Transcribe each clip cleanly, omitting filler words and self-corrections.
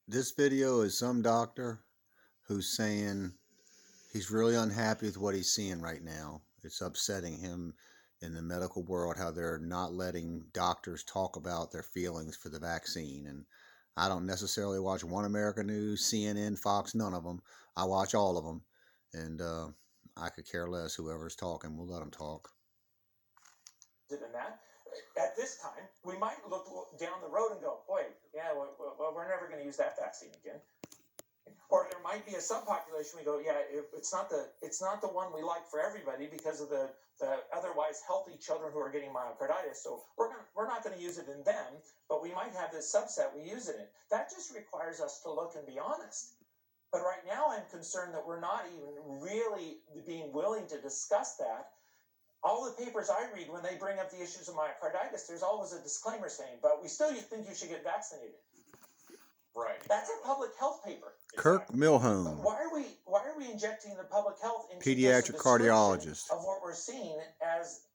This video is some doctor who's saying he's really unhappy with what he's seeing right now. It's upsetting him in the medical world how they're not letting doctors talk about their feelings for the vaccine. And I don't necessarily watch One America News, CNN, Fox, none of them. I watch all of them. And I could care less whoever's talking. We'll let them talk. In that, at this time, we might look down the road and go, boy, yeah, well, we're never going to use that vaccine again. Or there might be a subpopulation we go, yeah, it's not the one we like for everybody because of the otherwise healthy children who are getting myocarditis. So we're not going to use it in them, but we might have this subset we use it in. That just requires us to look and be honest. But right now, I'm concerned that we're not even really being willing to discuss that. All the papers I read, when they bring up the issues of myocarditis, there's always a disclaimer saying, but we still think you should get vaccinated. Right. That's a public health paper. Kirk Milhone, Why are we injecting the public health into pediatric cardiologist. of what we're seeing as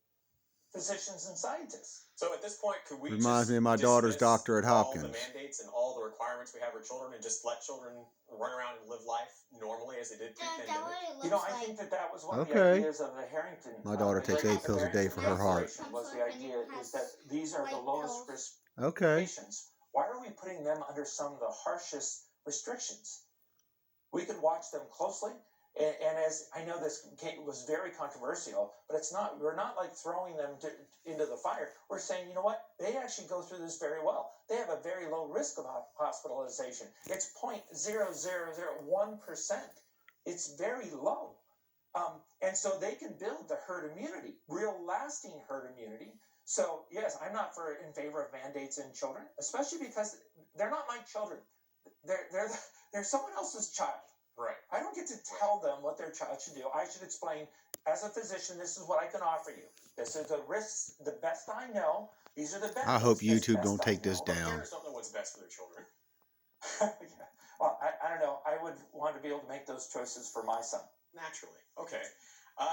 physicians and scientists? So at this point, could we Reminds me of my daughter's doctor at Hopkins. all the mandates and all the requirements we have for children and just let children run around and live life normally as they did pre-pandemic? I think that was one of the Okay. ideas of the Harrington. My daughter takes 8 pills a day for her heart. Was the idea is that these are the lowest risk Okay. patients. Why are we putting them under some of the harshest restrictions? We could watch them closely, and as I know this was very controversial, but it's not. We're not like throwing them into the fire. We're saying, you know what? They actually go through this very well. They have a very low risk of hospitalization. It's 0.0001%. It's very low. And so they can build the herd immunity, real lasting herd immunity. So yes, I'm not in favor of mandates in children, especially because they're not my children. They're someone else's child. Right. I don't get to tell them what their child should do. I should explain, as a physician, this is what I can offer you. This is the risks, the best I know. These are the benefits. I hope YouTube don't take this down. Parents don't know what's best for their children. Yeah. Well, I don't know. I would want to be able to make those choices for my son. Naturally. Okay.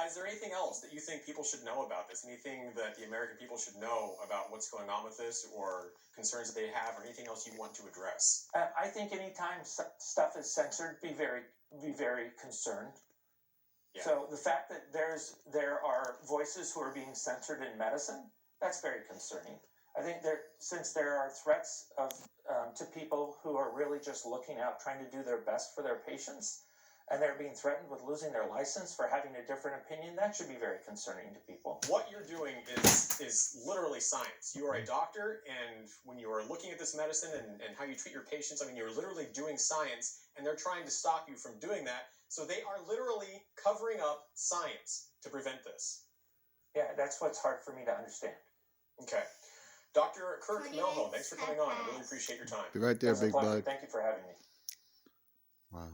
Is there anything else that you think people should know about this? Anything that the American people should know about what's going on with this, or concerns that they have, or anything else you want to address? I think anytime stuff is censored, be very concerned. Yeah. So the fact that there are voices who are being censored in medicine, that's very concerning. I think since there are threats to people who are really just looking out, trying to do their best for their patients, and they're being threatened with losing their license for having a different opinion, that should be very concerning to people. What you're doing is literally science. You are a doctor, and when you are looking at this medicine and how you treat your patients, I mean, you're literally doing science, and they're trying to stop you from doing that. So they are literally covering up science to prevent this. Yeah, that's what's hard for me to understand. Okay. Dr. Kirk Milhone, thanks for coming on. I really appreciate your time. Be right there, big bud. Thank you for having me. Wow.